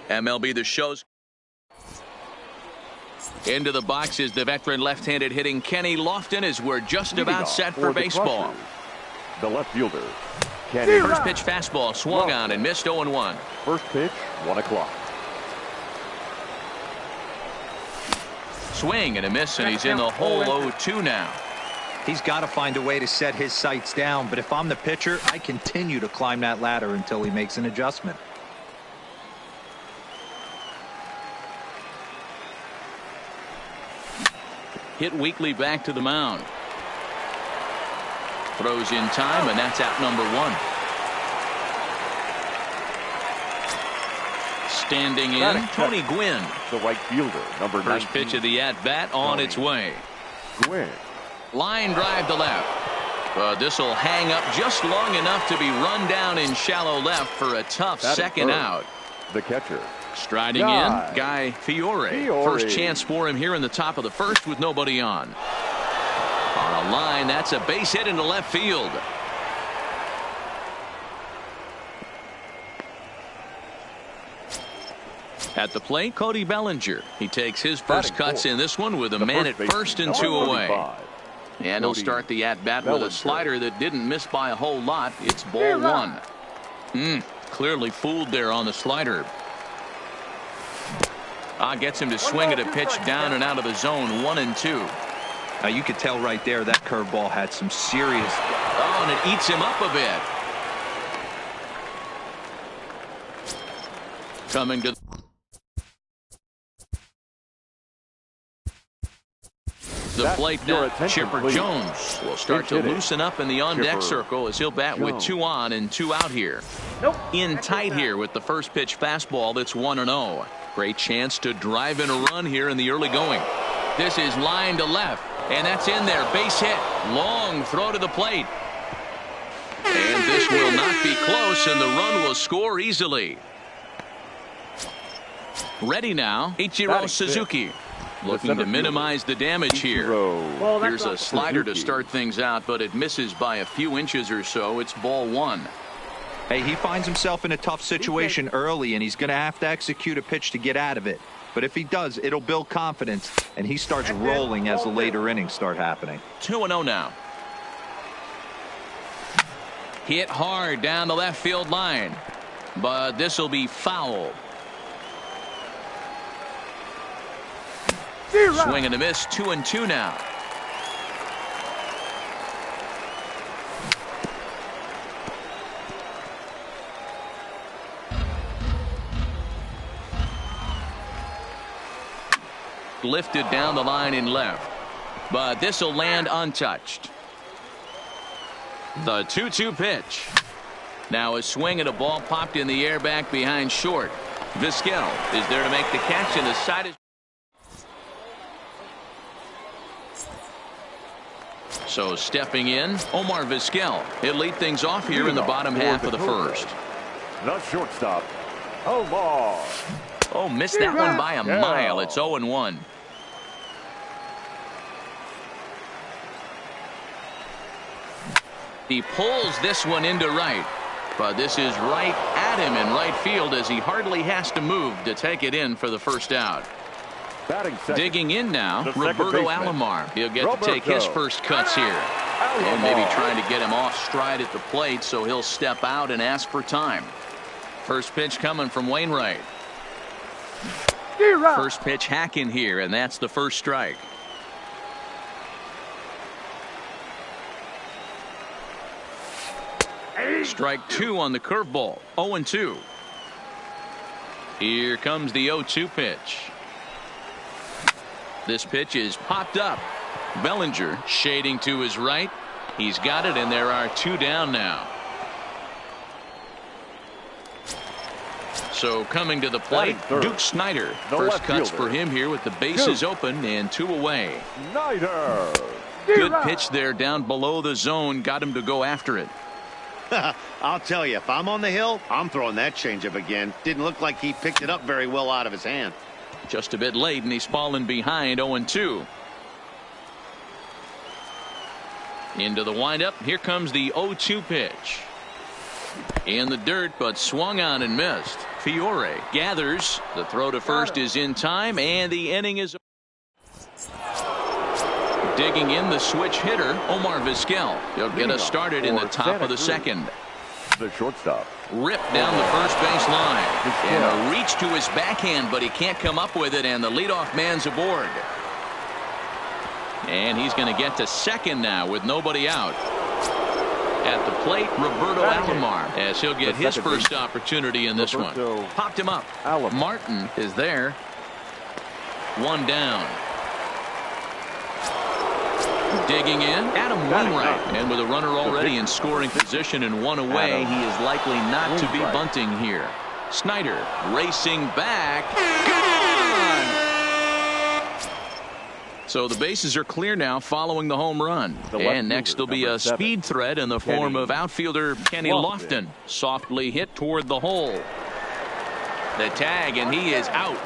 MLB The Show's. Into the box is the veteran left-handed hitting Kenny Lofton as we're just about set for baseball. The left fielder, Kenny. First pitch fastball swung on and missed 0-1. First pitch, 1 o'clock. Swing and a miss, and he's in the hole 0-2 now. He's got to find a way to set his sights down, but if I'm the pitcher, I continue to climb that ladder until he makes an adjustment. Hit weakly back to the mound. Throws in time, and that's out number 1. Standing in, Tony Gwynn. The right fielder, number 19. First pitch of the at-bat on its way. Gwynn. Line drive to left. But this will hang up just long enough to be run down in shallow left for a tough second out. The catcher. Striding in, Guy Fiore. First chance for him here in the top of the first with nobody on. On a line, that's a base hit into left field. At the plate, Cody Bellinger. He takes his first cuts in this one with a man at first and 2 away. And he'll start the at-bat with a slider that didn't miss by a whole lot. It's ball 1. Clearly fooled there on the slider. Gets him to swing at a pitch down and out of the zone, 1-2. Now you could tell right there that curveball had some serious. Oh, and it eats him up a bit. Coming to the plate now, Chipper Jones will start to loosen up in the on-deck circle as he'll bat with 2 on and 2 out here. In tight here with the first pitch fastball that's 1-0. Great chance to drive in a run here in the early going. This is line to left, and that's in there. Base hit. Long throw to the plate. And this will not be close, and the run will score easily. Ready now, Ichiro Suzuki. Looking to minimize the damage here. Here's a slider to start things out, but it misses by a few inches or so. It's ball 1. Hey, he finds himself in a tough situation early, and he's going to have to execute a pitch to get out of it. But if he does, it'll build confidence, and he starts rolling as the later innings start happening. 2-0 now. Hit hard down the left field line, but this will be foul. Swing and a miss, 2-2 now. Lifted down the line in left, but this will land untouched. The 2-2 pitch. Now a swing and a ball popped in the air back behind short. Vizquel is there to make the catch, and the side is. So stepping in, Omar Vizquel. He'll lead things off here in the bottom half of the first. The shortstop, Omar. Oh, missed that one by a mile. It's 0-1. He pulls this one into right, but this is right at him in right field as he hardly has to move to take it in for the first out. Digging in now, Roberto Alomar. He'll get to take his first cuts here. And maybe trying to get him off stride at the plate, so he'll step out and ask for time. First pitch coming from Wainwright. First pitch hacking here, and that's the first strike. Strike 2 on the curveball. 0-2. Here comes the 0-2 pitch. This pitch is popped up. Bellinger shading to his right. He's got it, and there are 2 down now. So coming to the plate, Duke Snider. First cuts for him here with the bases open and 2 away. Snider. Good pitch there down below the zone. Got him to go after it. I'll tell you, if I'm on the hill, I'm throwing that changeup again. Didn't look like he picked it up very well out of his hand. Just a bit late, and he's fallen behind 0-2. Into the windup. Here comes the 0-2 pitch. In the dirt, but swung on and missed. Fiore gathers. The throw to first is in time, and the inning is. Digging in the switch hitter, Omar Vizquel. He'll get us started in the top of the second. The shortstop. Ripped down the first base line. And a reach to his backhand, but he can't come up with it, and the leadoff man's aboard. And he's going to get to second now with nobody out. At the plate, Roberto Alomar, as he'll get his first opportunity in this one. Popped him up. Martin is there. One down. Digging in, Adam Wainwright. And with a runner already in scoring position and one away, he is likely not to be bunting here. Snyder racing back. Gone! So the bases are clear now following the home run. And next will be a speed threat in the form of outfielder Kenny Lofton. Softly hit toward the hole. The tag, and he is out.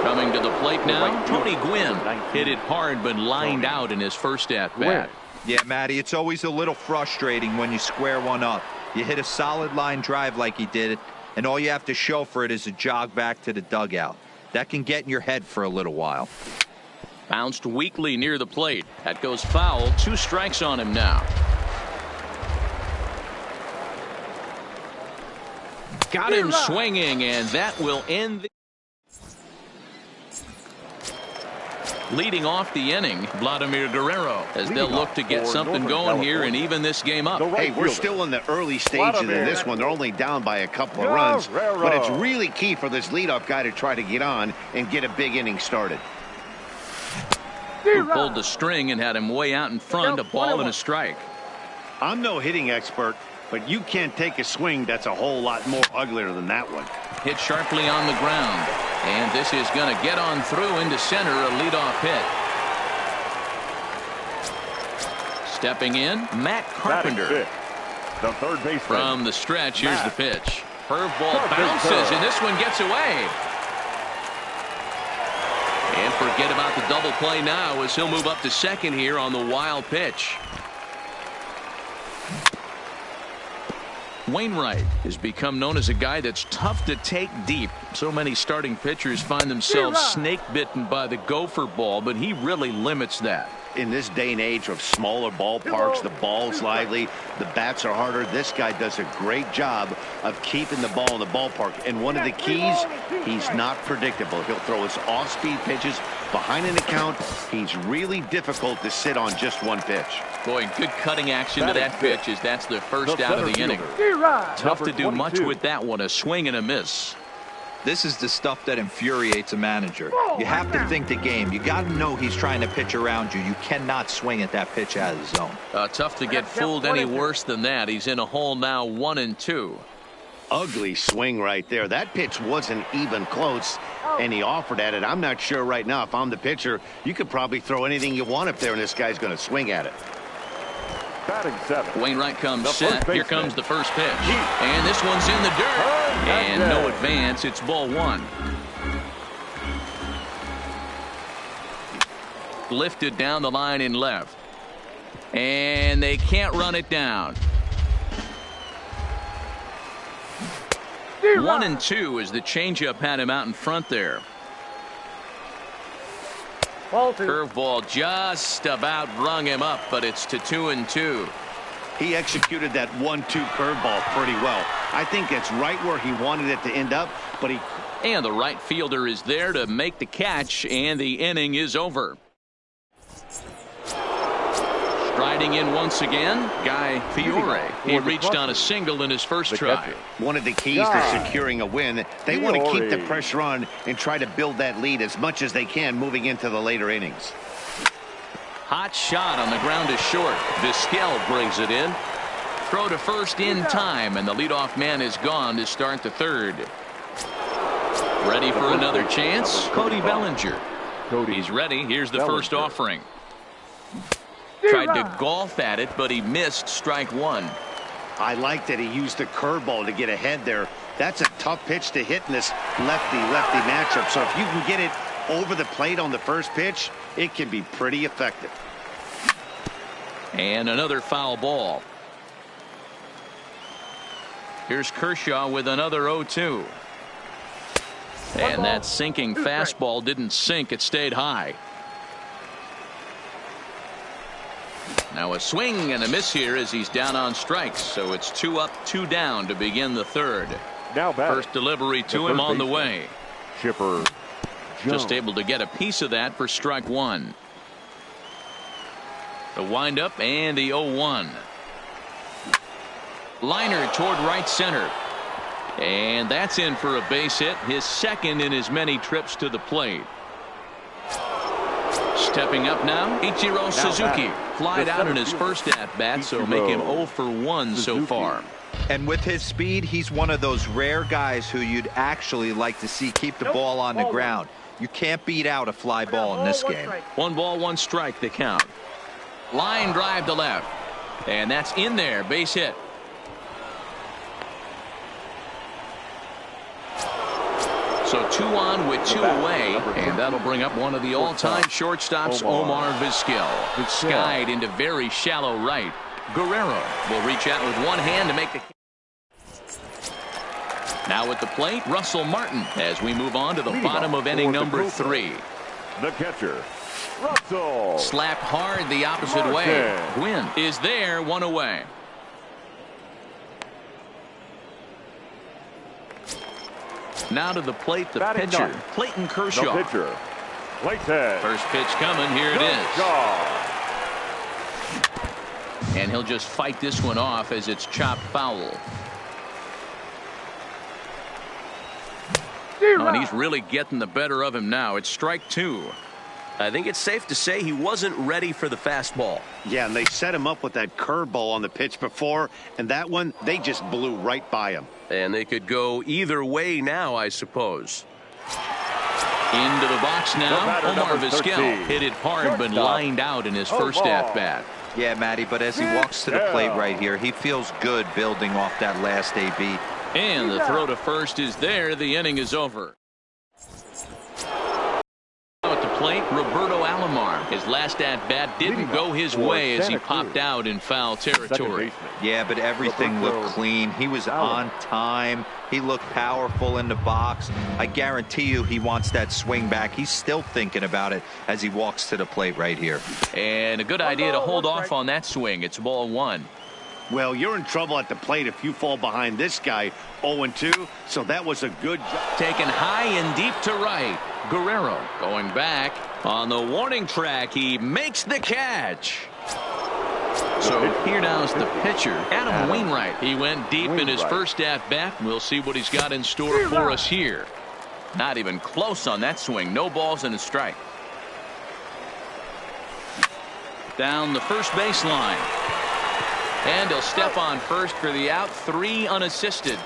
Coming to the plate now, Tony Gwynn hit it hard but lined out in his first at-bat. Yeah, Matty, it's always a little frustrating when you square one up. You hit a solid line drive like he did, and all you have to show for it is a jog back to the dugout. That can get in your head for a little while. Bounced weakly near the plate. That goes foul. 2 strikes on him now. Got him swinging, and that will end the... Leading off the inning, Vladimir Guerrero, as they'll look to get something going here and even this game up. Hey, we're still in the early stages of this one. They're only down by a couple of runs, but it's really key for this leadoff guy to try to get on and get a big inning started. Who pulled the string and had him way out in front, a ball and a strike. I'm no hitting expert, but you can't take a swing that's a whole lot more uglier than that one. Hit sharply on the ground. And this is going to get on through into center, a leadoff hit. Stepping in, Matt Carpenter. The third baseman. From the stretch, here's the pitch. Curveball bounces, and this one gets away. And forget about the double play now as he'll move up to second here on the wild pitch. Wainwright has become known as a guy that's tough to take deep. So many starting pitchers find themselves snake bitten by the gopher ball, but he really limits that. In this day and age of smaller ballparks, the ball's lively, the bats are harder. This guy does a great job of keeping the ball in the ballpark. And one of the keys, he's not predictable. He'll throw his off-speed pitches behind an account. He's really difficult to sit on just one pitch. Boy, good cutting action to that pitch as that's the first out of the inning. Tough to do much with that one, a swing and a miss. This is the stuff that infuriates a manager. You have to think the game. You got to know he's trying to pitch around you. You cannot swing at that pitch out of the zone. Tough to get fooled any worse than that. He's in a hole now, 1-2. Ugly swing right there. That pitch wasn't even close, and he offered at it. I'm not sure right now if I'm the pitcher. You could probably throw anything you want up there, and this guy's going to swing at it. Batting 7. Wainwright comes set. Here comes the first pitch. And this one's in the dirt. And no advance. It's ball 1. Lifted down the line in left. And they can't run it down. 1-2 as the changeup had him out in front there. Curveball just about rung him up, but it's to 2-2. He executed that 1-2 curveball pretty well. I think that's right where he wanted it to end up, but he... And the right fielder is there to make the catch, and the inning is over. Striding in once again, Guy Fiore. He reached on a single in his first try. One of the keys to securing a win, they want to keep the pressure on and try to build that lead as much as they can moving into the later innings. Hot shot on the ground is short. Vizquel brings it in. Throw to first in time, and the leadoff man is gone to start the third. Ready for another chance? Cody Bellinger. He's ready. Here's the first offering. Tried to golf at it, but he missed strike 1. I like that he used the curveball to get ahead there. That's a tough pitch to hit in this lefty-lefty matchup. So if you can get it over the plate on the first pitch, it can be pretty effective. And another foul ball. Here's Kershaw with another 0-2. And that sinking fastball didn't sink. It stayed high. Now a swing and a miss here as he's down on strikes. So it's 2 up, 2 down to begin the third. Now first delivery to him on the way. Chipper Jones. Just able to get a piece of that for strike 1. The windup and the 0-1. Liner toward right center. And that's in for a base hit, his second in as many trips to the plate. Stepping up now, Ichiro Suzuki. Flied out in his first at-bat, so make him 0 for 1 so far. And with his speed, he's one of those rare guys who you'd actually like to see keep the ball on the ground. You can't beat out a fly ball in this game. 1 ball, 1 strike, the count. Line drive to left. And that's in there, base hit. So 2 on with 2 away, and that'll bring up one of the all-time shortstops, Omar Vizquel. Skied into very shallow right. Guerrero will reach out with one hand to make the. Now at the plate, Russell Martin as we move on to the bottom of inning number 3. The catcher, Russell. Slapped hard the opposite way. Gwynn is there, 1 away. Now to the plate, the pitcher, Clayton Kershaw. The pitcher, Clayton. First pitch coming, here it is. And he'll just fight this one off as it's chopped foul. Oh, and he's really getting the better of him now. It's strike 2. I think it's safe to say he wasn't ready for the fastball. Yeah, and they set him up with that curveball on the pitch before, and that one, they just blew right by him. And they could go either way now, I suppose. Into the box now, Omar Vizquel hit it hard but lined out in his first at-bat. Yeah, Matty, but as he walks to the plate right here, he feels good building off that last AB. And the throw to first is there. The inning is over. At the plate, Roberto Alomar. His last at-bat didn't go his way as he popped out in foul territory. Yeah, but everything looked clean. He was on time. He looked powerful in the box. I guarantee you he wants that swing back. He's still thinking about it as he walks to the plate right here. And a good idea to hold off on that swing. It's ball 1. Well, you're in trouble at the plate if you fall behind this guy 0-2, so that was a good job. Taken high and deep to right. Guerrero going back on the warning track. He makes the catch. So here now is the pitcher, Adam Wainwright. He went deep in his first at-bat. We'll see what he's got in store for us here. Not even close on that swing. No balls and a strike. Down the first baseline. And he'll step on first for the out. 3 unassisted.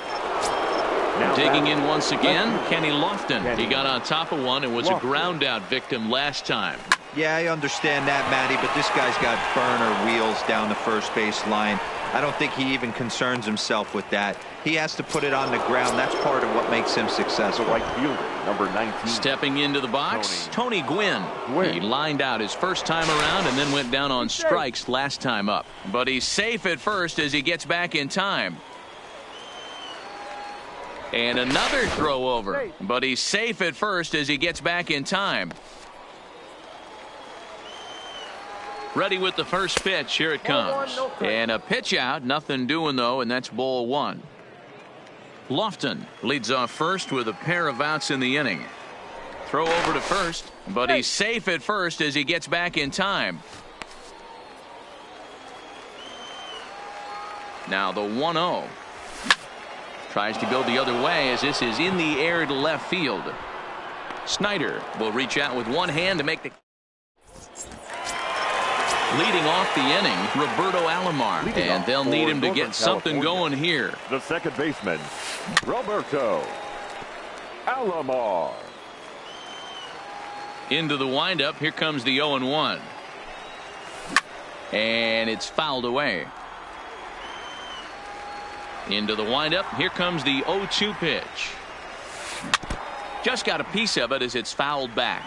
Digging in once again, Kenny Lofton. He got on top of one and was a ground out victim last time. Yeah, I understand that, Matty, but this guy's got burner wheels down the first base line. I don't think he even concerns himself with that. He has to put it on the ground. That's part of what makes him successful. Right fielder, number 19. Stepping into the box, Tony Gwynn. He lined out his first time around and then went down on strikes last time up. But he's safe at first as he gets back in time. And another throw over. But he's safe at first as he gets back in time. Ready with the first pitch. Here it comes. And a pitch out. Nothing doing, though, and that's ball 1. Lofton leads off first with a pair of outs in the inning. Throw over to first, but he's safe at first as he gets back in time. Now the 1-0. Tries to go the other way as this is in the air to left field. Snyder will reach out with one hand to make the. Leading off the inning, Roberto Alomar, and they'll need him to get something going here. The second baseman, Roberto Alomar. Into the windup, here comes the 0-1. And it's fouled away. Into the windup, here comes the 0-2 pitch. Just got a piece of it as it's fouled back.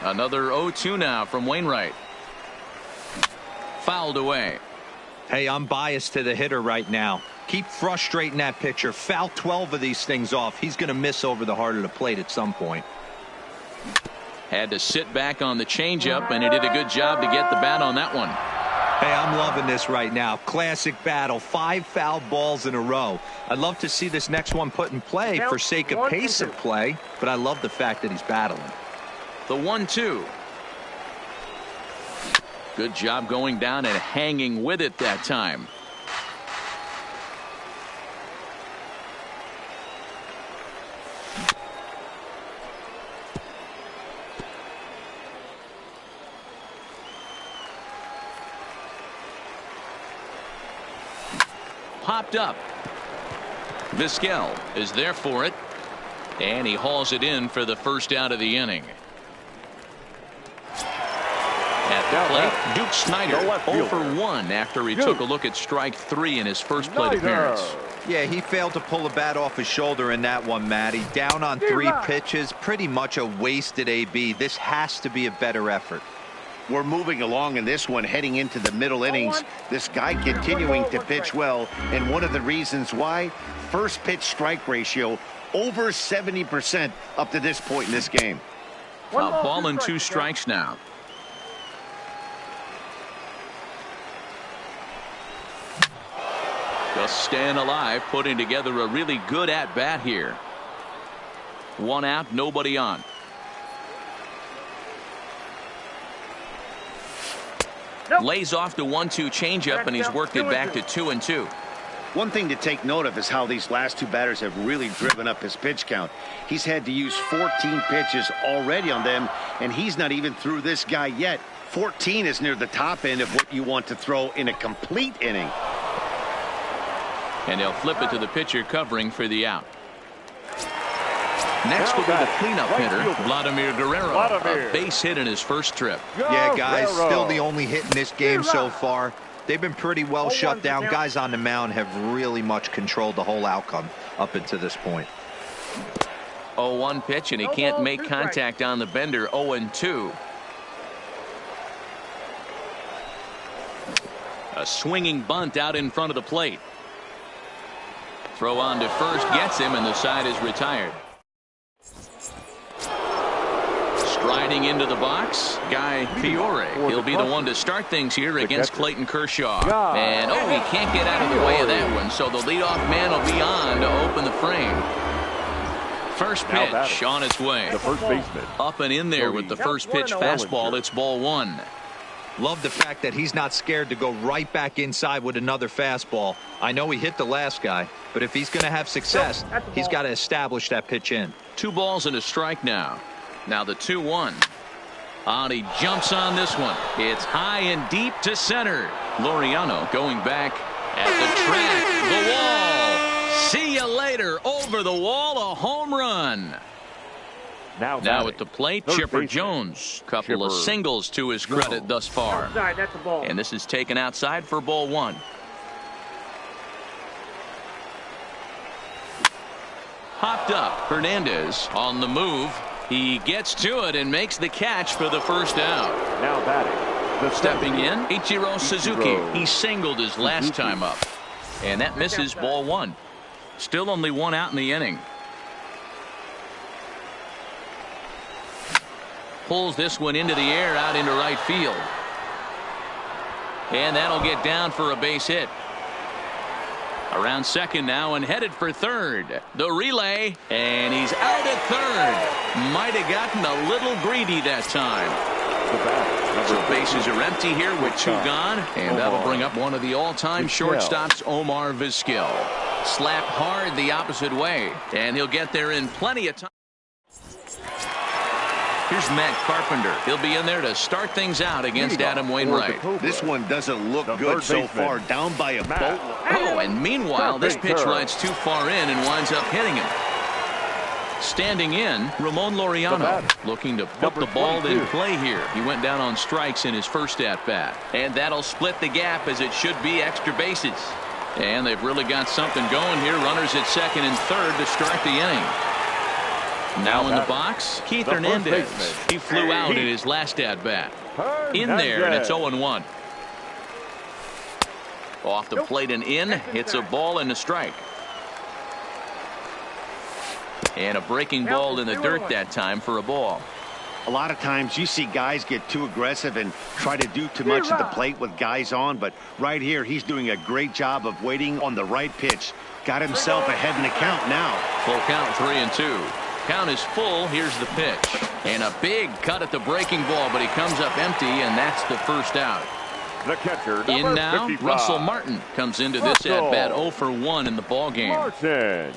Another 0-2 now from Wainwright. Fouled away. Hey, I'm biased to the hitter right now. Keep frustrating that pitcher. Foul 12 of these things off. He's going to miss over the heart of the plate at some point. Had to sit back on the changeup, and he did a good job to get the bat on that one. Hey, I'm loving this right now. Classic battle. 5 foul balls in a row. I'd love to see this next one put in play for sake of pace of play, but I love the fact that he's battling. The 1-2. Good job going down and hanging with it that time. Popped up. Vizquel is there for it, and he hauls it in for the first out of the inning. At the plate, Duke Snider 0 for 1 after he took a look at strike 3 in his first plate appearance. Yeah, he failed to pull the bat off his shoulder in that one, Matty. Down on 3 pitches, pretty much a wasted AB. This has to be a better effort. We're moving along in this one, heading into the middle innings. This guy continuing to pitch well, and one of the reasons why, first pitch strike ratio over 70% up to this point in this game. A ball and 2 strikes now. Just staying alive, putting together a really good at-bat here. 1 out, nobody on. Lays off the 1-2 changeup, and he's worked it back to 2-2. One thing to take note of is how these last 2 batters have really driven up his pitch count. He's had to use 14 pitches already on them, and he's not even through this guy yet. 14 is near the top end of what you want to throw in a complete inning. And they'll flip it to the pitcher covering for the out. Next will be the cleanup hitter, Vladimir Guerrero. A base hit in his first trip. Yeah, guys, still the only hit in this game so far. They've been pretty well shut down. Guys on the mound have really much controlled the whole outcome up until this point. 0-1 pitch, and he can't make contact on the bender. 0-2. A swinging bunt out in front of the plate. Throw on to first gets him, and the side is retired. Striding into the box, Guy Fiore. He'll be the one to start things here against Clayton Kershaw. And, he can't get out of the way of that one, so the leadoff man will be on to open the frame. First pitch on its way. The first baseman. Up and in there with the first pitch fastball. It's ball 1. Love the fact that he's not scared to go right back inside with another fastball. I know he hit the last guy, but if he's going to have success, he's got to establish that pitch in. 2 balls and a strike now. Now the 2-1. And he jumps on this one. It's high and deep to center. Laureano going back at the track. The wall. See you later. Over the wall. A home run. Now at the plate, Chipper Jones. Couple of singles to his credit thus far. And this is taken outside for ball 1. Hopped up. Hernandez on the move. He gets to it and makes the catch for the first out. Now batting. Stepping in, Ichiro Suzuki. He singled his last time up. And that misses ball 1. Still only 1 out in the inning. Pulls this one into the air out into right field. And that'll get down for a base hit. Around second now and headed for third. The relay, and he's out at third. Might have gotten a little greedy that time. So bases are empty here with 2 gone, and that'll bring up one of the all-time shortstops, Omar Vizquel. Slapped hard the opposite way, and he'll get there in plenty of time. Here's Matt Carpenter. He'll be in there to start things out against Adam Wainwright. This one doesn't look good so far. Down by a boat. And meanwhile, this pitch rides too far in and winds up hitting him. Standing in, Ramon Laureano looking to put the ball in play here. He went down on strikes in his first at-bat. And that'll split the gap as it should be extra bases. And they've really got something going here. Runners at second and third to start the inning. Now in the box, Keith Hernandez. He flew out in his last at-bat. In there, and it's 0-1. Off the plate and in. It's a ball and a strike. And a breaking ball in the dirt that time for a ball. A lot of times you see guys get too aggressive and try to do too much at the plate with guys on, but right here he's doing a great job of waiting on the right pitch. Got himself ahead in the count now. Full count, 3-2. Count is full. Here's the pitch. And a big cut at the breaking ball, but he comes up empty, and that's the first out. The catcher, in now, 55. Russell Martin comes into this at-bat 0 for 1 in the ball game. Martin.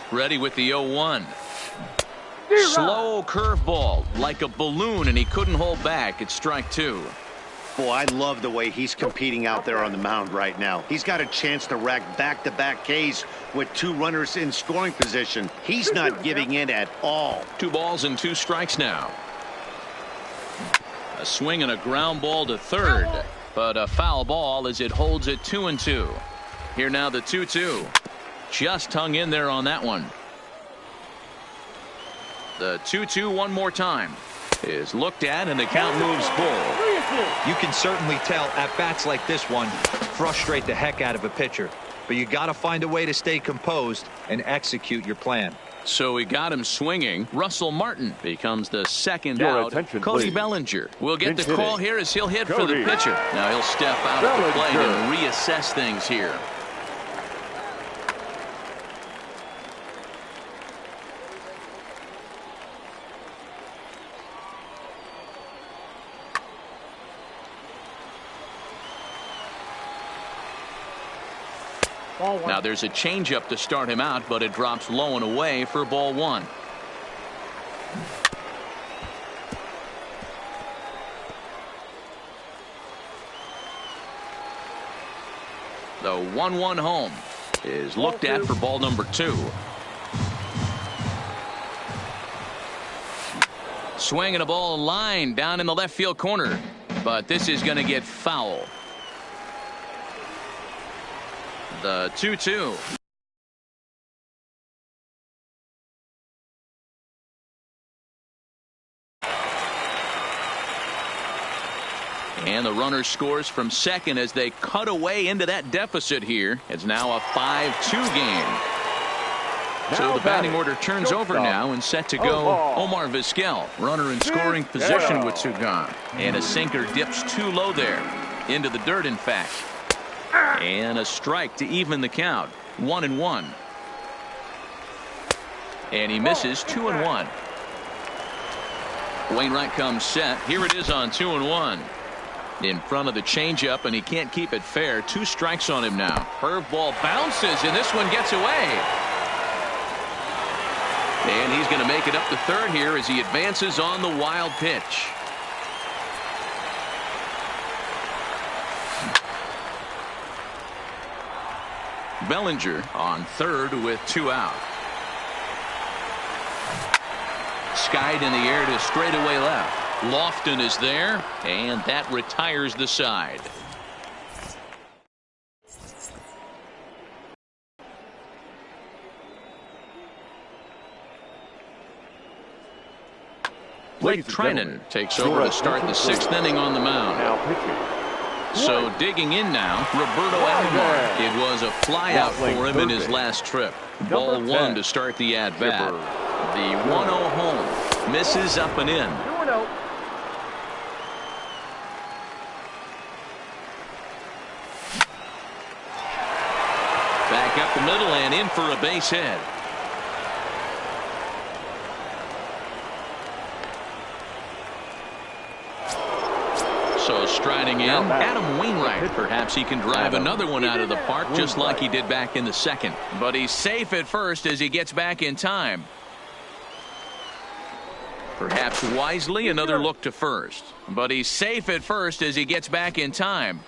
Ready with the 0-1. Slow curveball like a balloon, and he couldn't hold back. It's strike 2. Boy, I love the way he's competing out there on the mound right now. He's got a chance to rack back-to-back Ks with 2 runners in scoring position. He's not giving in at all. 2 balls and 2 strikes now. A swing and a ground ball to third, but a foul ball as it holds it 2-2. Here now the 2-2. Just hung in there on that one. The 2-2 one more time is looked at, and the count moves full. You can certainly tell at bats like this one frustrate the heck out of a pitcher, but you got to find a way to stay composed and execute your plan. So he got him swinging. Russell Martin becomes the second Your out. attention, Cody please. Bellinger will get Pinch the call hitting. here as he'll hit for Cody the pitcher. Now he'll step out at the plate Bellinger. and reassess things here. Now there's a changeup to start him out, but it drops low and away for ball 1. The 1-1 home is looked at for ball number 2. Swinging a ball line down in the left field corner, but this is going to get foul. The 2-2. And the runner scores from second as they cut away into that deficit here. It's now a 5-2 game. So the batting order turns over now and set to go Omar Vizquel. Runner in scoring position with 2 gone. And a sinker dips too low there. Into the dirt, in fact. And a strike to even the count. 1-1. And he misses 2-1. Wainwright comes set. Here it is on 2-1. In front of the changeup, and he can't keep it fair. 2 strikes on him now. Curveball bounces, and this one gets away. And he's going to make it up to third here as he advances on the wild pitch. Bellinger on third with 2 out. Skied in the air to straightaway left. Lofton is there, and that retires the side. Blake Trinan takes over to start the 6th inning on the mound. Now pitching. So digging in now, Roberto Alomar. It was a flyout for him in his last trip. Ball 1 to start the at-bat. The 1-0 home. Misses up and in. Back up the middle and in for a base hit. So striding in, Adam Wainwright. Perhaps he can drive another one out of the park just like he did back in the second. But he's safe at first as he gets back in time. Perhaps wisely another look to first. But he's safe at first as he gets back in time.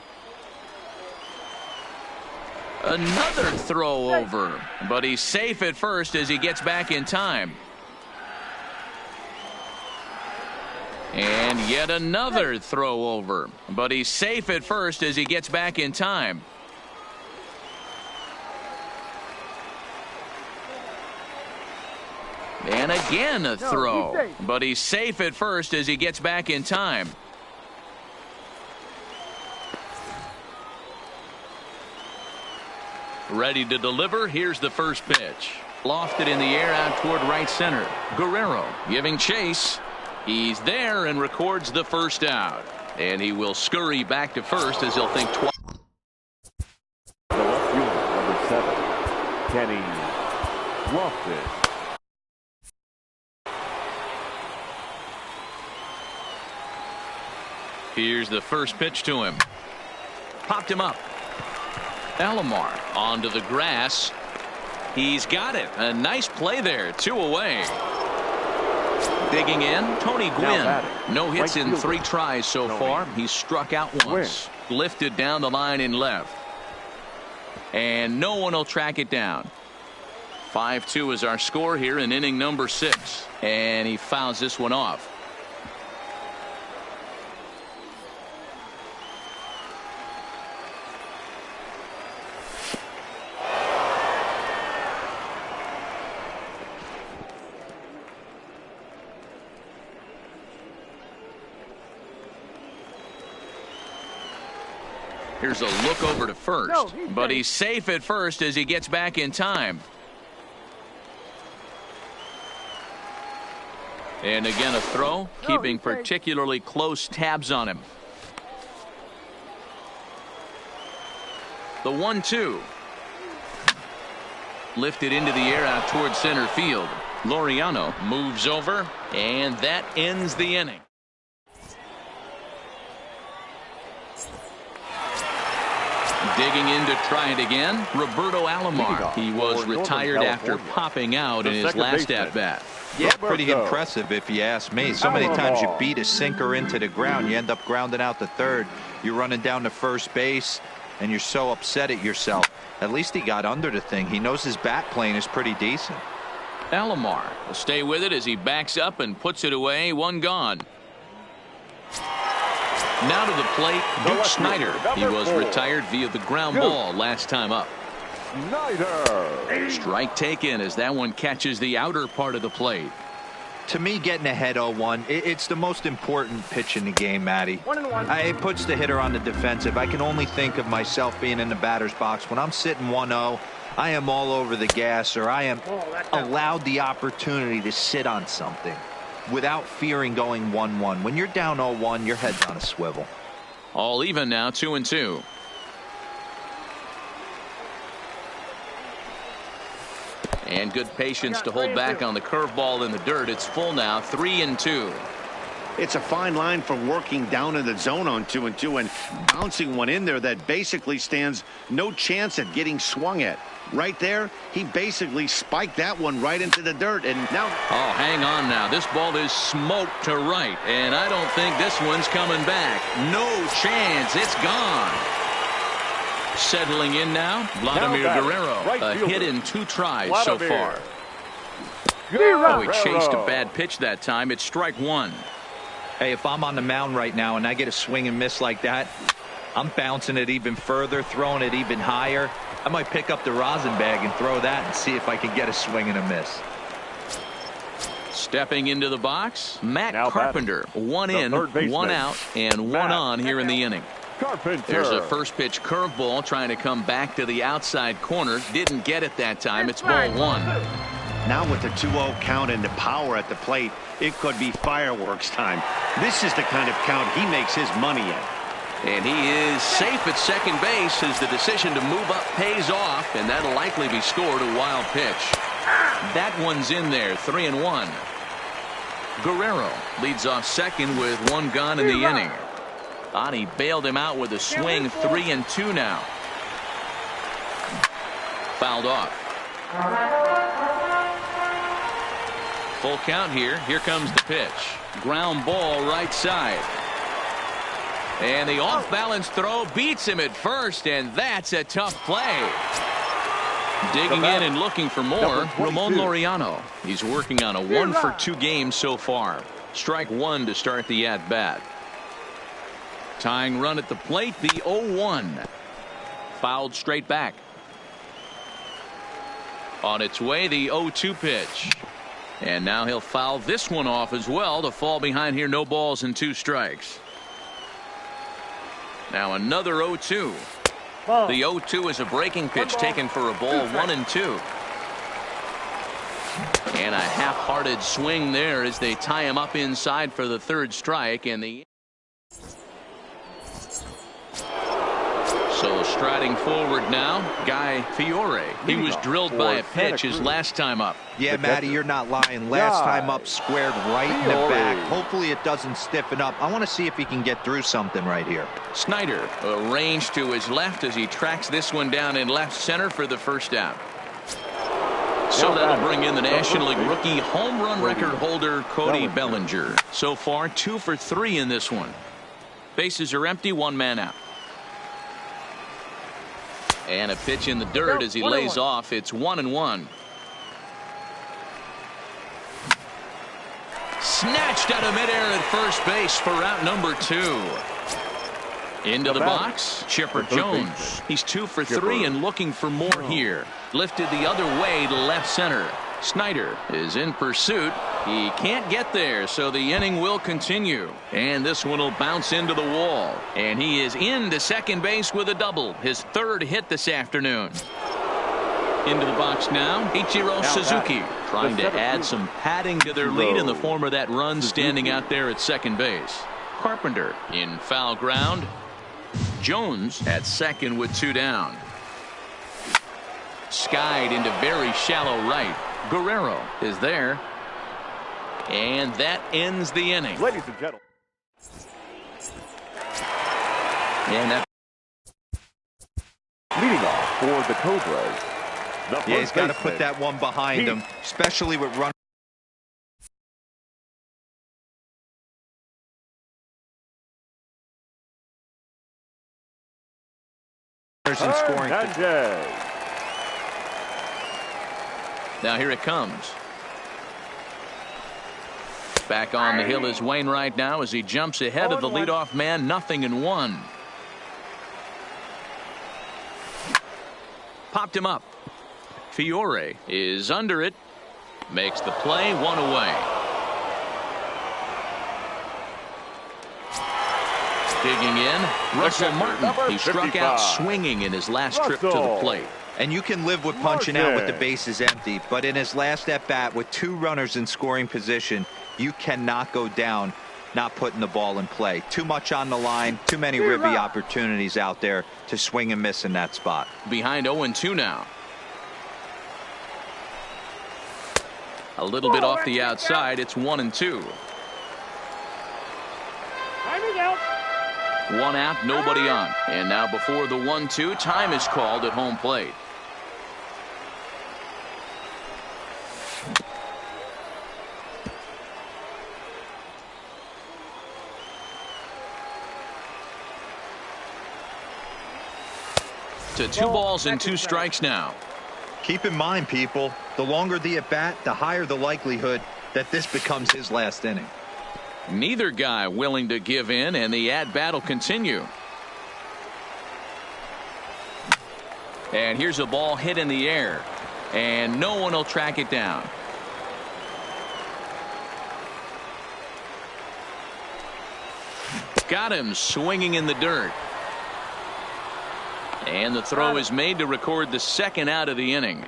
Another throw over. But he's safe at first as he gets back in time. And yet another throw over. But he's safe at first as he gets back in time. And again a throw. But he's safe at first as he gets back in time. Ready to deliver. Here's the first pitch. Lofted in the air out toward right center. Guerrero giving chase. He's there and records the first out. And he will scurry back to first as he'll think twice. The left unit, number 7, Kenny Lofton. Here's the first pitch to him. Popped him up. Alomar onto the grass. He's got it. A nice play there. 2 away. Digging in, Tony Gwynn. No hits in 3 tries so far. He's struck out once. Lifted down the line in left. And no one will track it down. 5-2 is our score here in inning number 6. And he fouls this one off. Here's a look over to first, but he's safe at first as he gets back in time. And again a throw, keeping particularly close tabs on him. The 1-2. Lifted into the air out towards center field. Laureano moves over, and that ends the inning. Digging in to try it again, Roberto Alomar. He was retired after popping out in his last at-bat. Yeah, pretty impressive if you ask me. So many times you beat a sinker into the ground, you end up grounding out to third. You're running down to first base, and you're so upset at yourself. At least he got under the thing. He knows his bat plane is pretty decent. Alomar will stay with it as he backs up and puts it away. 1 gone. Now to the plate, Duke Snyder. He was retired via the ground ball last time up. Snyder. Strike taken as that one catches the outer part of the plate. To me, getting ahead 0-1, it's the most important pitch in the game, Matty. 1-1. It puts the hitter on the defensive. I can only think of myself being in the batter's box. When I'm sitting 1-0, I am all over the gas, or I am allowed the opportunity to sit on something without fearing going 1-1. When you're down 0-1, your head's on a swivel. All even now, 2-2. And good patience to hold back on the curveball in the dirt. It's full now, 3-2. It's a fine line for working down in the zone on 2-2 and bouncing one in there that basically stands no chance at getting swung at. Right there, he basically spiked that one right into the dirt. And now, oh, hang on now. This ball is smoked to right, and I don't think this one's coming back. No chance. It's gone. Settling in now, Vladimir Guerrero. A hit in 2 tries so far. Oh, he chased a bad pitch that time. It's strike 1. Hey, if I'm on the mound right now and I get a swing and miss like that, I'm bouncing it even further, throwing it even higher. I might pick up the rosin bag and throw that and see if I can get a swing and a miss. Stepping into the box, Matt Carpenter. 1 in, 1 out, and 1 on here in the inning. There's a first pitch curveball trying to come back to the outside corner. Didn't get it that time. It's ball 1. Now with the 2-0 count and the power at the plate, it could be fireworks time. This is the kind of count he makes his money in. And he is safe at second base as the decision to move up pays off, and that'll likely be scored a wild pitch. That one's in there, 3-1. Guerrero leads off second with 1 gone in the inning. Ani bailed him out with a swing, 3-2 now. Fouled off. Full count here. Here comes the pitch. Ground ball right side. And the off-balance throw beats him at first, and that's a tough play. Digging in and looking for more, Ramon Laureano. He's working on a 1-for-2 game so far. Strike 1 to start the at-bat. Tying run at the plate, the 0-1. Fouled straight back. On its way, the 0-2 pitch. And now he'll foul this one off as well to fall behind here. No balls and 2 strikes. Now another 0-2. The 0-2 is a breaking pitch taken for a ball, 1-2. And a half-hearted swing there as they tie him up inside for the 3rd strike. And the so striding forward now, Guy Fiore. He was drilled by a pitch his last time up. Yeah, Matty, you're not lying. Last time up, squared right in the back. Hopefully it doesn't stiffen up. I want to see if he can get through something right here. Snyder arranged to his left as he tracks this one down in left center for the 1st out. So that'll bring in the National League rookie home run record holder Cody Bellinger. So far 2 for 3 in this one. Bases are empty, 1 man out. And a pitch in the dirt as he lays off. It's 1-1. Snatched out of midair at first base for out number 2. Into the box, Chipper Jones. He's 2 for 3 and looking for more here. Lifted the other way to left center. Snyder is in pursuit. He can't get there, so the inning will continue. And this one will bounce into the wall. And he is into second base with a double. His 3rd hit this afternoon. Into the box now, Ichiro Suzuki. Trying to add some padding to their lead in the form of that run standing out there at second base. Carpenter in foul ground. Jones at second with 2 down. Skied into very shallow right. Guerrero is there. And that ends the inning. Ladies and gentlemen. And that leading off for the Cobras. Yeah, he's got to put that one behind him, especially with runners in scoring. Now here it comes. Back on the hill is Wainwright now as he jumps ahead of the leadoff man. 0-1. Popped him up. Fiore is under it. Makes the play, 1 away. Digging in, Russell Martin. He struck out swinging in his last trip to the plate. And you can live with punching out with the bases empty, but in his last at bat with 2 runners in scoring position, you cannot go down not putting the ball in play. Too much on the line, too many ribby opportunities out there to swing and miss in that spot. Behind 0-2 now. A little bit off the outside. It's 1-2. 1 out, nobody on. And now before the 1-2, time is called at home plate. To 2 balls and 2 strikes now. Keep in mind, people, the longer the at-bat, the higher the likelihood that this becomes his last inning. Neither guy willing to give in, and the at-bat will continue. And here's a ball hit in the air, and no one will track it down. Got him swinging in the dirt. And the throw is made to record the 2nd out of the inning.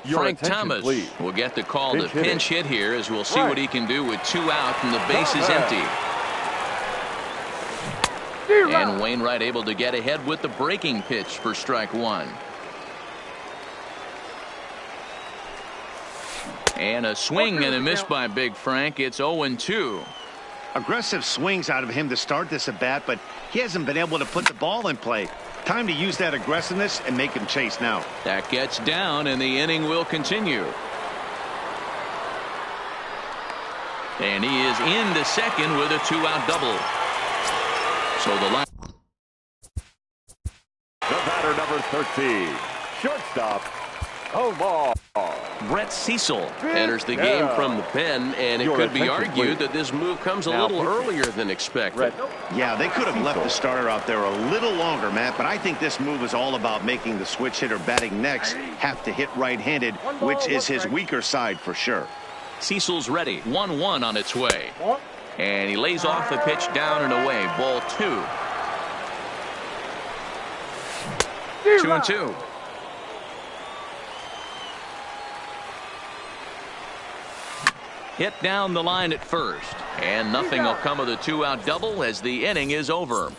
Frank Thomas will get the call to pinch hit here, as we'll see what he can do with 2 out and the base is empty. And Wainwright able to get ahead with the breaking pitch for strike 1. And a swing and a miss by Big Frank. It's 0-2. Aggressive swings out of him to start this at bat, but he hasn't been able to put the ball in play. Time to use that aggressiveness and make him chase now. That gets down, and the inning will continue. And he is into second with a 2-out double. So the line. The batter, number 13, shortstop, Omar. Brett Cecil enters the game from the pen, and it could be argued that this move comes a little earlier than expected. Yeah, they could have left the starter out there a little longer, Matt, but I think this move is all about making the switch hitter batting next have to hit right-handed, which is his weaker side for sure. Cecil's ready. 1-1 on its way. And he lays off the pitch down and away. Ball 2. 2-2. Hit down the line at first. And nothing will come of the 2-out double as the inning is over.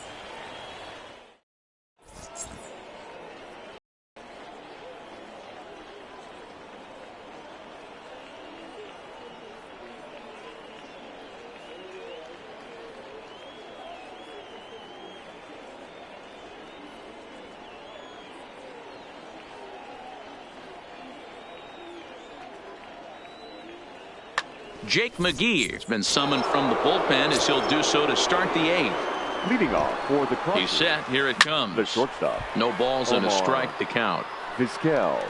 Jake McGee has been summoned from the bullpen as he'll do so to start the 8th. Leading off for the Cardinals. He's set. Here it comes. The shortstop. No balls and a strike to count. Vizquel.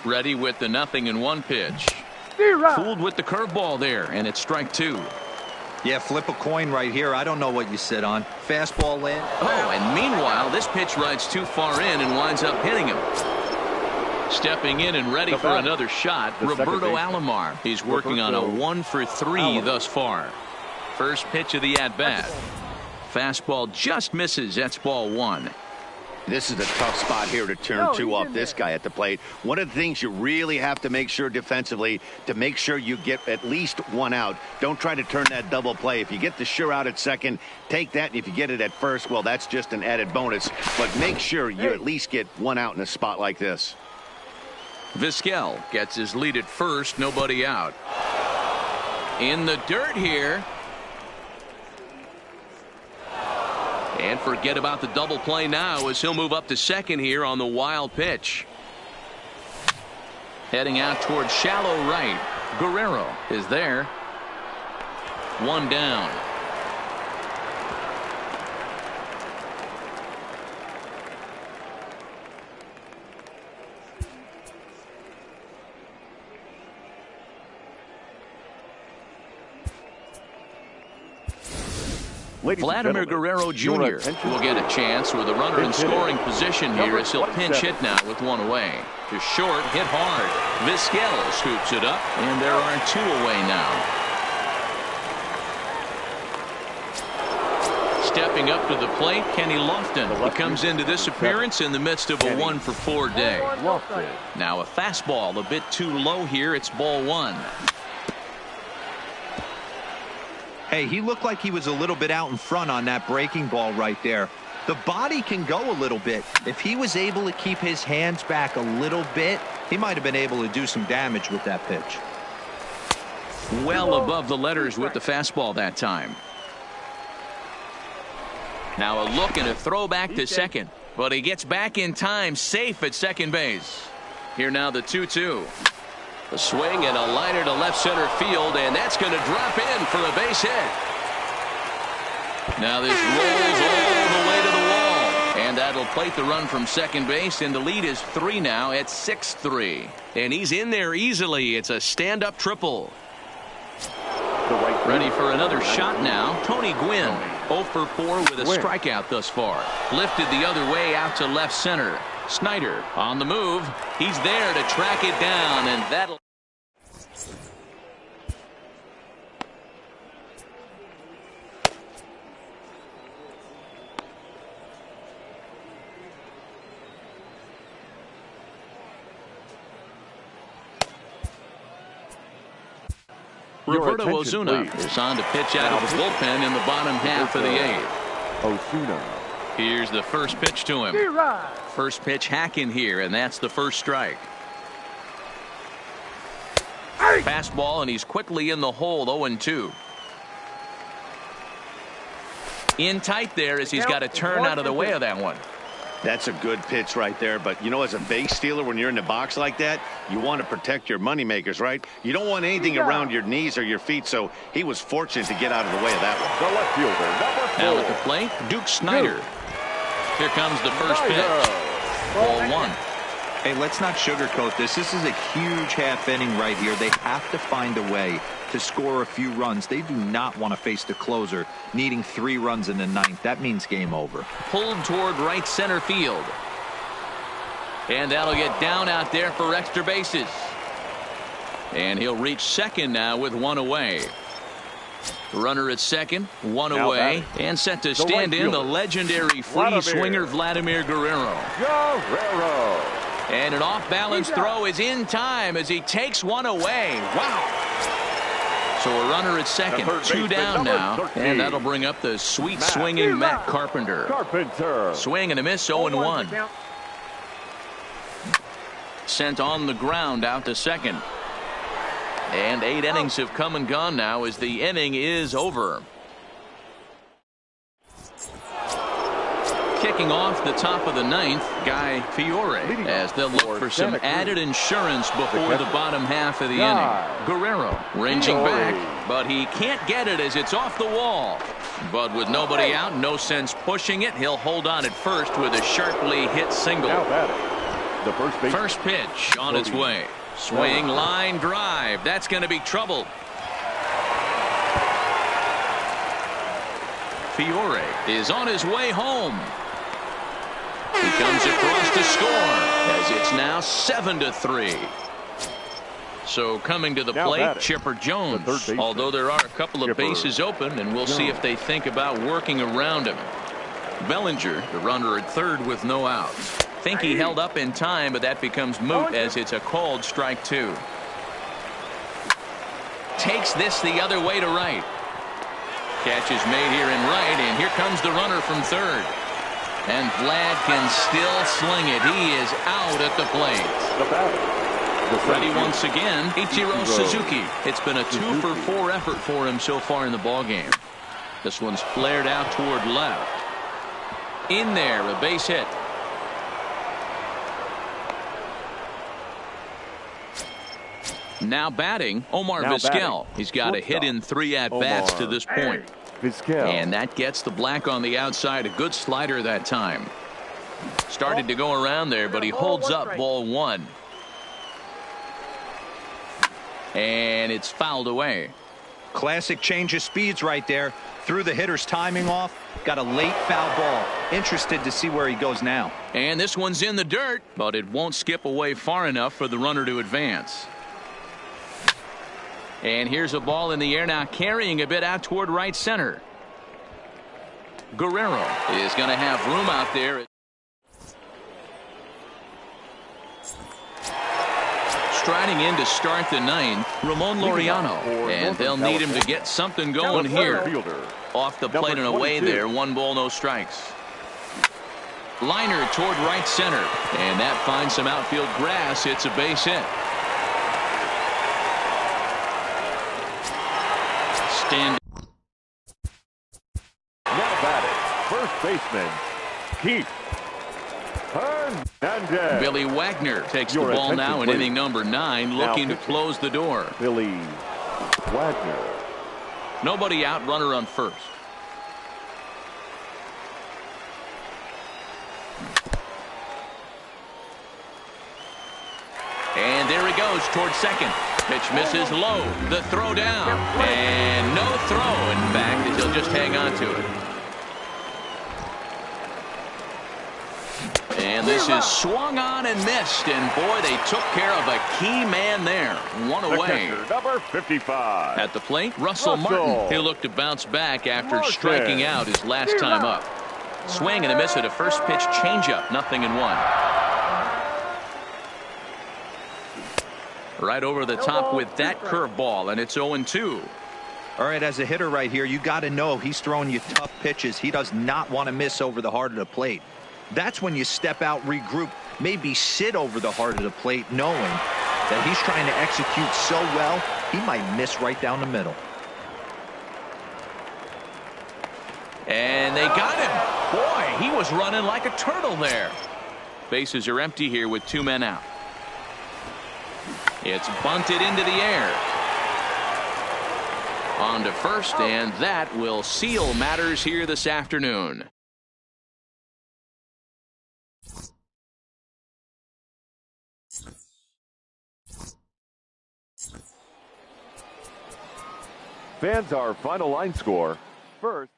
Ready with the 0-1 pitch. Fooled with the curveball there, and it's strike 2. Yeah, flip a coin right here. I don't know what you sit on. Fastball in. Oh, and meanwhile, this pitch rides too far in and winds up hitting him. Stepping in and ready for another shot, Roberto Alomar. He's working on a 1-for-3 thus far. First pitch of the at-bat. Fastball just misses. That's ball 1. This is a tough spot here to turn 2 off this guy at the plate. One of the things you really have to make sure defensively to make sure you get at least 1 out. Don't try to turn that double play. If you get the sure out at second, take that. And if you get it at first, well, that's just an added bonus. But make sure you at least get 1 out in a spot like this. Vizquel gets his lead at first. Nobody out. In the dirt here. And forget about the double play now as he'll move up to second here on the wild pitch. Heading out towards shallow right. Guerrero is there. 1 down. Vladimir Guerrero Jr. will get a chance with a runner in scoring position here as he'll pinch hit now with 1 away. To short, hit hard. Vizquel scoops it up, and there are 2 away now. Stepping up to the plate, Kenny Lofton. He comes into this appearance in the midst of a 1-for-4 day. Now a fastball a bit too low here. It's ball 1. Hey, he looked like he was a little bit out in front on that breaking ball right there. The body can go a little bit. If he was able to keep his hands back a little bit, he might have been able to do some damage with that pitch. Well above the letters with the fastball that time. Now a look and a throw back to second. But he gets back in time, safe at second base. Here now the 2-2. A swing and a liner to left center field, and that's going to drop in for a base hit. Now this rolls all the way to the wall, and that'll plate the run from second base, and the lead is 3 now at 6-3. And he's in there easily. It's a stand-up triple. Ready for another shot now. Tony Gwynn, 0-for-4 with a strikeout thus far. Lifted the other way out to left center. Snyder on the move. He's there to track it down, and that'll. Roberto Ozuna is on to pitch out of the bullpen in the bottom half of the 8th. Ozuna. Here's the first pitch to him. First pitch hacking here, and that's the first strike. Fastball, and he's quickly in the hole. 0-2. In tight there as he's got to turn out of the way of that one. That's a good pitch right there. But, you know, as a base stealer, when you're in the box like that, you want to protect your moneymakers, right? You don't want anything around your knees or your feet, so he was fortunate to get out of the way of that one. The left fielder, number 4. Now at the plate, Duke Snyder. Here comes the first pitch. Ball 1. Hey, let's not sugarcoat this. This is a huge half inning right here. They have to find a way to score a few runs. They do not want to face the closer needing 3 runs in the 9th. That means game over. Pulled toward right center field. And that'll get down out there for extra bases. And he'll reach second now with 1 away. Runner at second, 1 away, and set to stand in the legendary free swinger Vladimir Guerrero. And an off-balance throw is in time as he takes 1 away. Wow. So a runner at second, 2 down now, and that'll bring up the sweet swinging Matt Carpenter. Swing and a miss, 0-1. Sent on the ground out to second. And 8 innings have come and gone now as the inning is over. Kicking off the top of the 9th, Guy Fiore, as they'll look for some added insurance before the bottom half of the inning. Guerrero ranging back, but he can't get it as it's off the wall. But with nobody out, no sense pushing it. He'll hold on at first with a sharply hit single. The first pitch on its way. Swing, line drive. That's going to be trouble. Fiore is on his way home. He comes across to score as it's now 7-3. So coming to the plate, Chipper Jones. Although there are a couple of bases open, and we'll see if they think about working around him. Bellinger, the runner at third with no outs. Think he held up in time, but that becomes moot as it's a called strike 2. Takes this the other way to right. Catch is made here in right, and here comes the runner from third. And Vlad can still sling it. He is out at the plate. Ready once again, Ichiro Suzuki. It's been a 2-for-4 effort for him so far in the ballgame. This one's flared out toward left. In there, a base hit. Now batting, Omar Vizquel. He's got a hit in 3 at-bats to this point. And that gets the black on the outside. A good slider that time. Started to go around there, but he holds up ball 1. And it's fouled away. Classic change of speeds right there. Threw the hitter's timing off. Got a late foul ball. Interested to see where he goes now. And this one's in the dirt, but it won't skip away far enough for the runner to advance. And here's a ball in the air now, carrying a bit out toward right center. Guerrero is going to have room out there. Striding in to start the 9th, Ramon Laureano. And they'll need him to get something going here. Off the plate and away there, 1 ball, no strikes. Liner toward right center. And that finds some outfield grass. It's a base hit. Now batting, first baseman, Keith Hernandez. Billy Wagner takes the ball now in inning number 9, looking to close the door. Billy Wagner. Nobody out, runner on first. And there he goes toward second. Pitch misses low. The throw down. And no throw, in fact, as he'll just hang on to it. And this is swung on and missed. And boy, they took care of a key man there. 1 away. Number 55. At the plate, Russell Martin. He'll look to bounce back after striking out his last time up. Swing and a miss at a first pitch changeup. 0-1. Right over the top with that curveball, and it's 0-2. All right, as a hitter right here, you got to know he's throwing you tough pitches. He does not want to miss over the heart of the plate. That's when you step out, regroup, maybe sit over the heart of the plate, knowing that he's trying to execute so well, he might miss right down the middle. And they got him. Boy, he was running like a turtle there. Bases are empty here with 2 men out. It's bunted into the air. On to first, and that will seal matters here this afternoon. Fans, our final line score. First.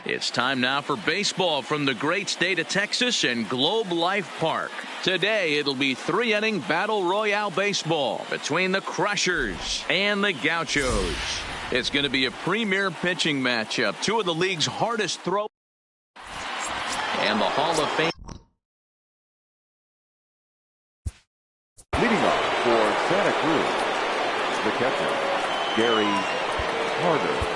It's time now for baseball from the great state of Texas and Globe Life Park. Today it'll be 3-inning battle royale baseball between the Crushers and the Gauchos. It's going to be a premier pitching matchup. Two of the league's hardest throw and the Hall of Fame. Leading off for Santa Cruz, the catcher, Gary Carter.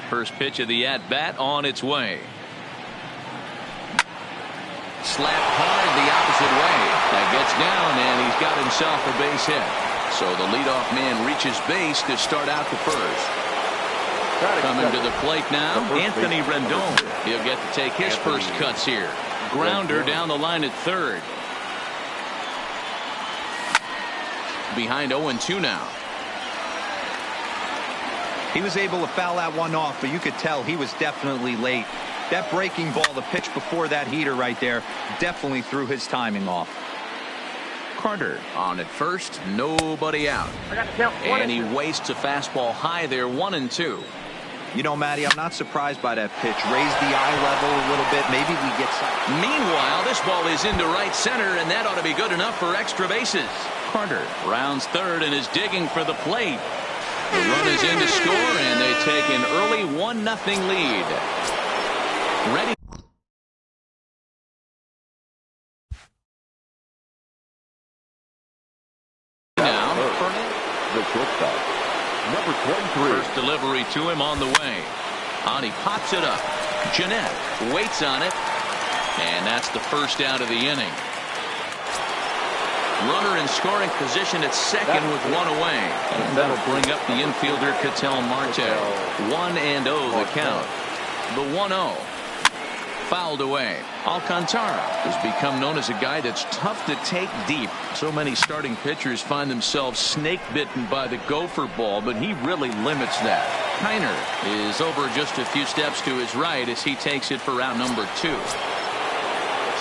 First pitch of the at-bat on its way. Slapped hard the opposite way. That gets down, and he's got himself a base hit. So the leadoff man reaches base to start out the first. Coming to the plate now, Anthony Rendon. He'll get to take his first cuts here. Grounder down the line at third. Behind 0-2 now. He was able to foul that one off, but you could tell he was definitely late. That breaking ball, the pitch before that heater right there, definitely threw his timing off. Carter on at first, nobody out. And he wastes a fastball high there, 1-2. You know, Matty, I'm not surprised by that pitch. Raise the eye level a little bit. Maybe we get something. Meanwhile, this ball is into right center, and that ought to be good enough for extra bases. Carter rounds third and is digging for the plate. The run is in to score, and they take an early 1-0 lead. Ready. Now, the shortstop, number 23. First delivery to him on the way. He pops it up. Jeanette waits on it, and that's the first out of the inning. Runner in scoring position at second with one away. And that'll bring up the infielder Ketel Marte. 1-0 the count. The 1-0 fouled away. Alcantara has become known as a guy that's tough to take deep. So many starting pitchers find themselves snake bitten by the gopher ball, but he really limits that. Kiner is over just a few steps to his right as he takes it for out number 2.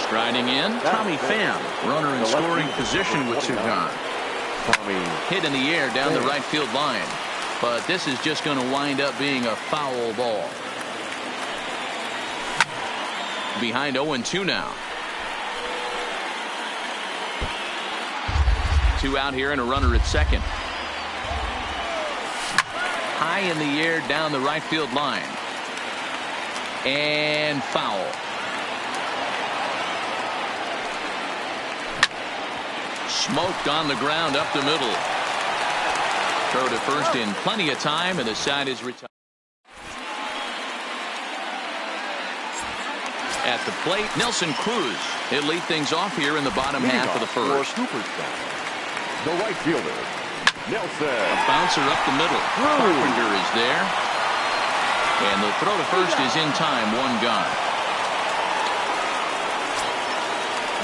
Striding in, Tommy Pham, runner in scoring position with 2 gone. Hit in the air down the right field line, but this is just going to wind up being a foul ball. Behind 0-2 now. 2 out here and a runner at second. High in the air down the right field line. And foul. Smoked on the ground up the middle. Throw to first in plenty of time, and the side is retired. At the plate, Nelson Cruz. He'll lead things off here in the bottom half of the first. The right fielder, Nelson. A bouncer up the middle. Carpenter is there. And the throw to first is in time, 1 gone.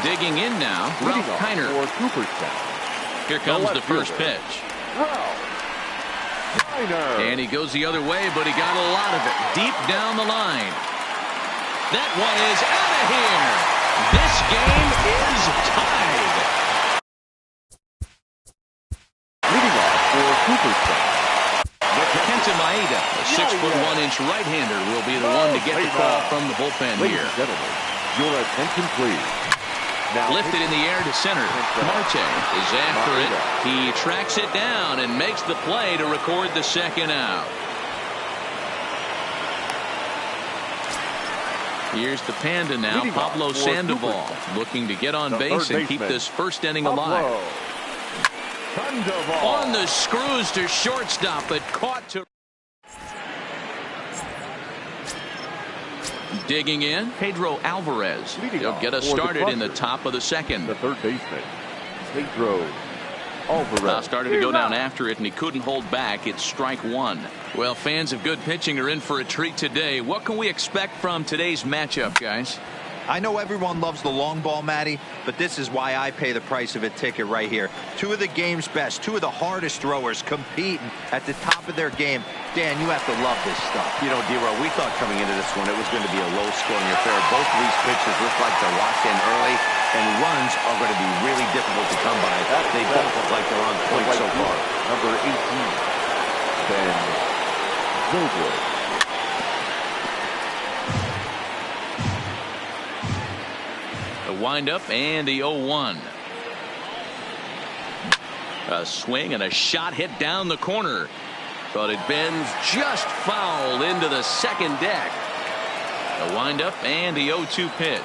Digging in now, Ralph Kiner. Here comes the first pitch. And he goes the other way, but he got a lot of it deep down the line. That one is out of here. This game is tied. Leading off for Cooperstown. Kenta Maeda, a 6'1" right-hander, will be the one to get the call from the bullpen here. Ladies and gentlemen, your attention please. Now lifted in the air to center. Marte is after it. He tracks it down and makes the play to record the second out. Here's the Panda now, Pablo Sandoval, looking to get on base and keep this first inning alive. On the screws to shortstop, but caught to. Digging in, Pedro Alvarez. He'll get us started in the top of the second. The third baseman, Pedro Alvarez. Started to go down after it, and he couldn't hold back. It's strike 1. Well, fans of good pitching are in for a treat today. What can we expect from today's matchup, guys? I know everyone loves the long ball, Matty, but this is why I pay the price of a ticket right here. Two of the game's best, two of the hardest throwers competing at the top of their game. Dan, you have to love this stuff. You know, D-Row, we thought coming into this one it was going to be a low-scoring affair. Both of these pitches look like they're locked in early, and runs are going to be really difficult to come by. They both look like they're on point so far. Number 18, Ben Zobrist. Wind up and the 0-1. A swing and a shot hit down the corner, but it bends just foul into the second deck. A wind up and the 0-2 pitch,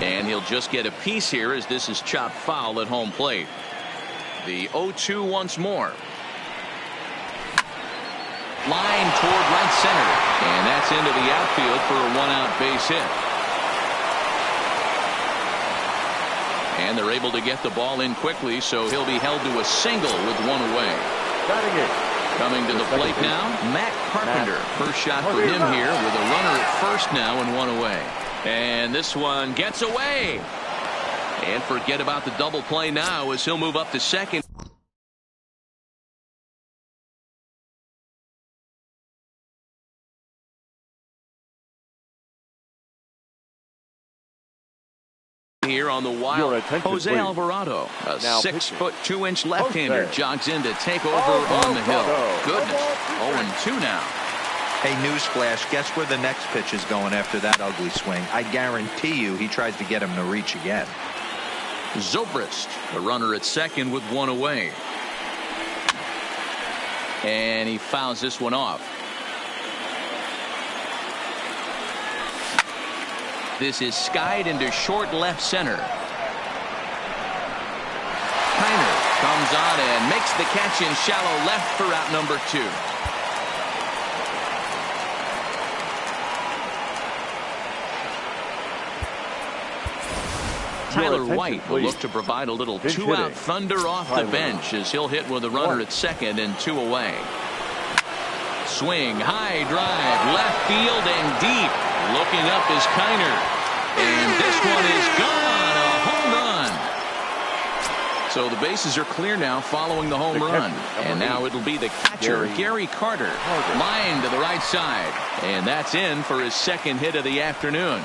and he'll just get a piece here as this is chopped foul at home plate. The 0-2 once more. Line toward right center, and that's into the outfield for a one-out base hit. And they're able to get the ball in quickly, so he'll be held to a single with one away. Coming to the plate now, Matt Carpenter. First shot for him here with a runner at first now and one away. And this one gets away. And forget about the double play now as he'll move up to second. Here on the Wild, Jose Alvarado, a 6'2" left-hander, jogs in to take over on the hill. Goodness, 0-2 now. Hey, newsflash, guess where the next pitch is going after that ugly swing? I guarantee you he tries to get him to reach again. Zobrist, a runner at second with one away. And he fouls this one off. This is skied into short left center. Kiner comes on and makes the catch in shallow left for out number 2. Tyler White will look to provide a little two-out thunder off the bench as he'll hit with a runner at second and 2 away. Swing, high drive, left field and deep. Looking up is Kiner, and this one is gone, a home run. So the bases are clear now following the home run, and now it'll be the catcher, Gary Carter, line to the right side, and that's in for his second hit of the afternoon.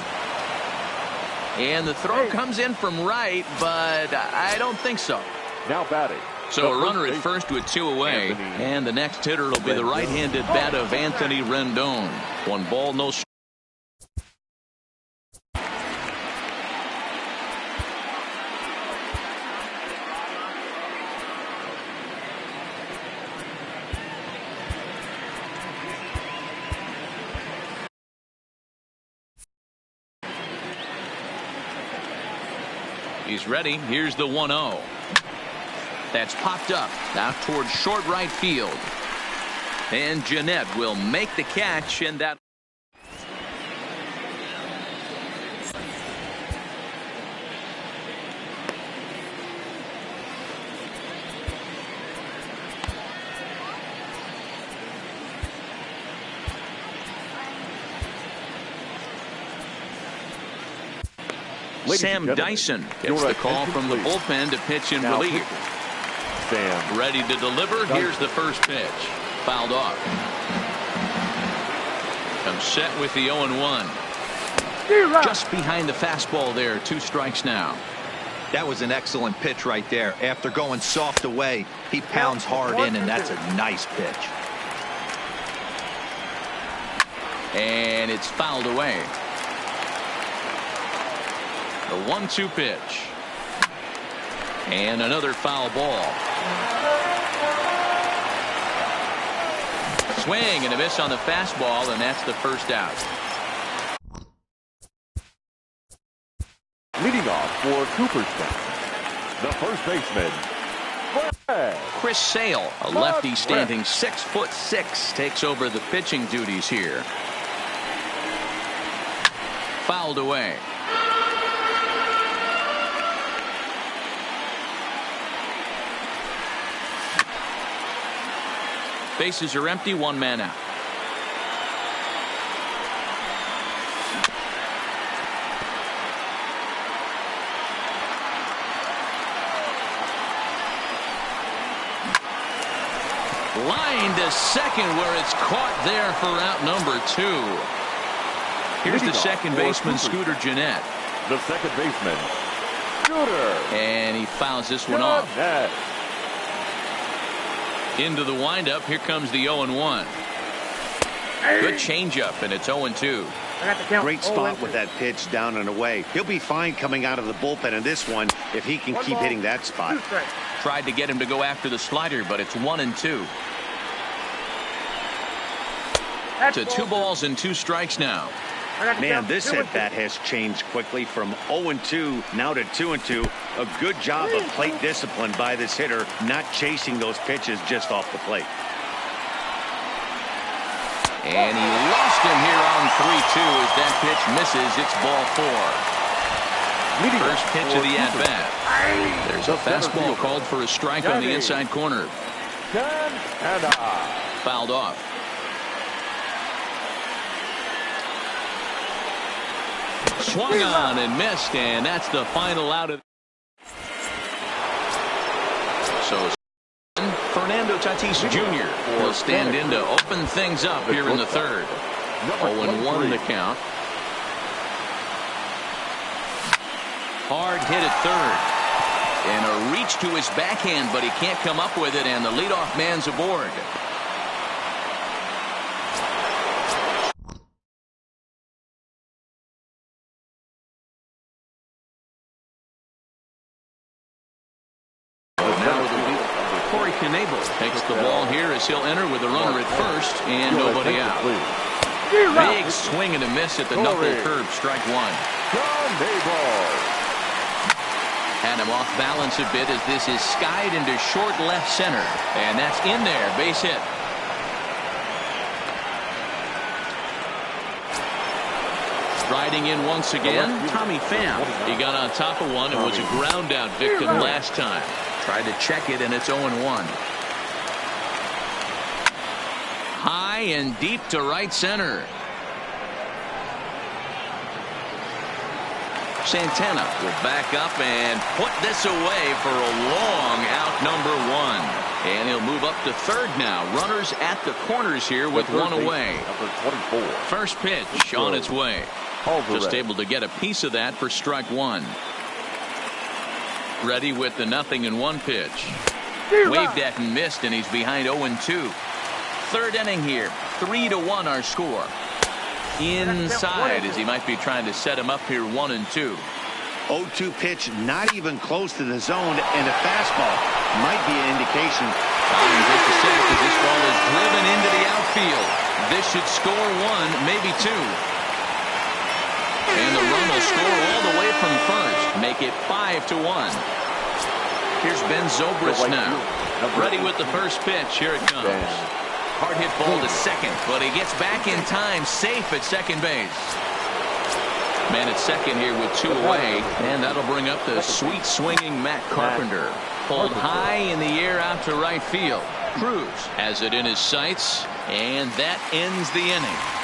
And the throw comes in from right, but I don't think so. Now batting. So a runner at first with 2 away, and the next hitter will be the right-handed bat of Anthony Rendon. 1 ball, no strikes. He's ready. Here's the 1-0. That's popped up out towards short right field. And Jeanette will make the catch, and that. Sam Dyson gets the call from the bullpen to pitch in relief. Sam. Ready to deliver. Here's the first pitch. Fouled off. Comes set with the 0-1. Just behind the fastball there. 2 strikes now. That was an excellent pitch right there. After going soft away, he pounds hard in, and that's a nice pitch. And it's fouled away. The 1-2 pitch. And another foul ball. Swing and a miss on the fastball, and that's the first out. Leading off for Cooperstown, the first baseman, Chris Sale, a lefty standing 6'6", takes over the pitching duties here. Fouled away. Bases are empty, 1 man out. to second where it's caught there for out number 2. Here's the second baseman, Scooter Gennett. The second baseman, Scooter. And he fouls this one off. Into the windup. Here comes the 0-1. Good changeup, and it's 0-2. Great spot with that pitch down and away. He'll be fine coming out of the bullpen in this one if he can keep hitting that spot. Tried to get him to go after the slider, but it's 1-2. To 2 balls and 2 strikes now. Man, this at-bat has changed quickly from 0-2 now to 2-2. A good job of plate discipline by this hitter, not chasing those pitches just off the plate. And he lost him here on 3-2 as that pitch misses. It's ball 4. First pitch of the at-bat. There's a fastball called for a strike on the inside corner. Fouled off. Swung on and missed, and that's the final out of. So Fernando Tatis Jr. will stand in to open things up here in the third. 0-1 the count. Hard hit at third. And a reach to his backhand, but he can't come up with it, and the leadoff man's aboard. Takes the ball here as he'll enter with a runner at first and nobody out. Big swing and a miss at the knuckle curve, strike 1. Had him off balance a bit as this is skied into short left center, and that's in there, base hit. Striding in once again, Tommy Pham. He got on top of one and was a ground out victim last time. Tried to check it, and it's 0-1. High and deep to right center. Santana will back up and put this away for a long out number 1. And he'll move up to third now. Runners at the corners here with one away. First pitch on its way. Just able to get a piece of that for strike 1. Ready with the 0-1 pitch. Waved at and missed, and he's behind 0-2. Third inning here. 3-1 our score. Inside as he might be trying to set him up here 1-2. 0-2 pitch, not even close to the zone, and a fastball might be an indication. Just a sec as this ball is driven into the outfield. This should score 1, maybe 2. And the run will score all the way from first. Make it 5-1. Here's Ben Zobrist now. Ready with the first pitch. Here it comes. Hard hit ball to second, but he gets back in time, safe at second base. Man at second here with 2 away, and that'll bring up the sweet swinging Matt Carpenter. Pulled high in the air out to right field. Cruz has it in his sights, and that ends the inning.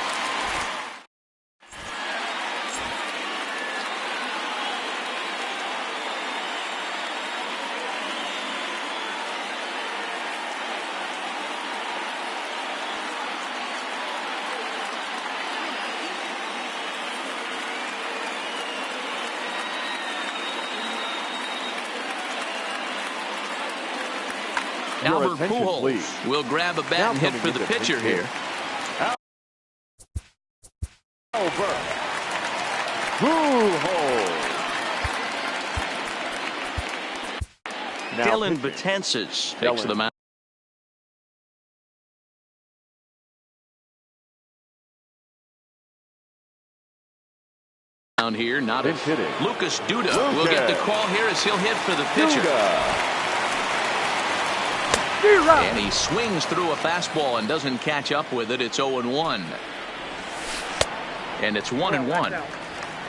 Albert Pujols will grab a bat and hit for the pitcher here. Albert Pujols. Dylan Betances takes the mound. Down here, not if Lucas Duda will get the call here as he'll hit for the pitcher. And he swings through a fastball and doesn't catch up with it. It's 0-1. And it's 1-1.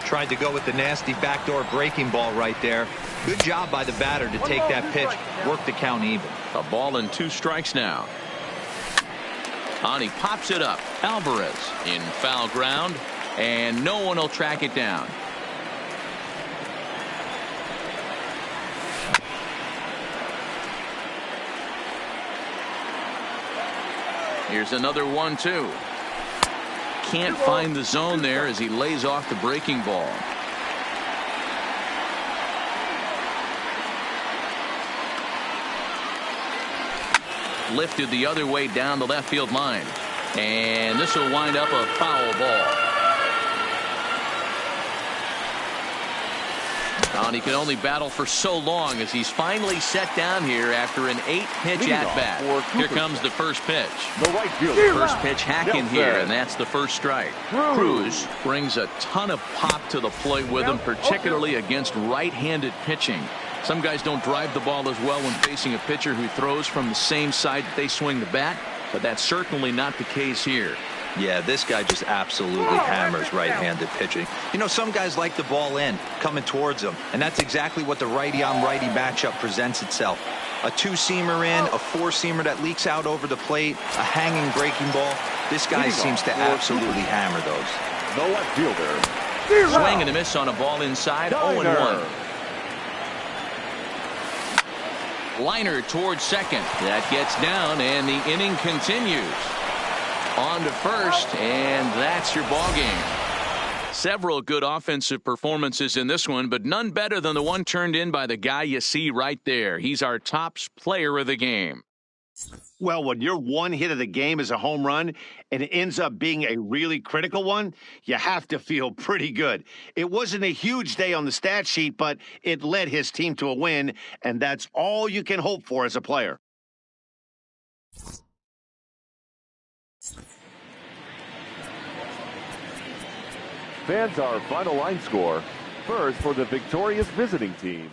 Tried to go with the nasty backdoor breaking ball right there. Good job by the batter to take that pitch, work the count even. A ball and 2 strikes now. On he pops it up. Alvarez in foul ground, and no one will track it down. Here's another 1-2. Can't find the zone there as he lays off the breaking ball. Lifted the other way down the left field line. And this will wind up a foul ball. And he can only battle for so long as he's finally set down here after an 8-pitch at-bat. Here comes the first pitch. The right fielder. First pitch hacking here, and that's the first strike. Cruz brings a ton of pop to the plate with him, particularly against right-handed pitching. Some guys don't drive the ball as well when facing a pitcher who throws from the same side that they swing the bat, but that's certainly not the case here. Yeah, this guy just absolutely hammers right-handed pitching. You know, some guys like the ball in, coming towards them, and that's exactly what the righty-on-righty matchup presents itself. A two-seamer in, a four-seamer that leaks out over the plate, a hanging breaking ball. This guy seems to absolutely hammer those. The left fielder. Swing and a miss on a ball inside, 0-1. Liner towards second. That gets down, and the inning continues. On to first, and that's your ball game. Several good offensive performances in this one, but none better than the one turned in by the guy you see right there. He's our top player of the game. Well, when your one hit of the game is a home run and it ends up being a really critical one, you have to feel pretty good. It wasn't a huge day on the stat sheet, but it led his team to a win, and that's all you can hope for as a player. Fans, our final line score. First for the victorious visiting team.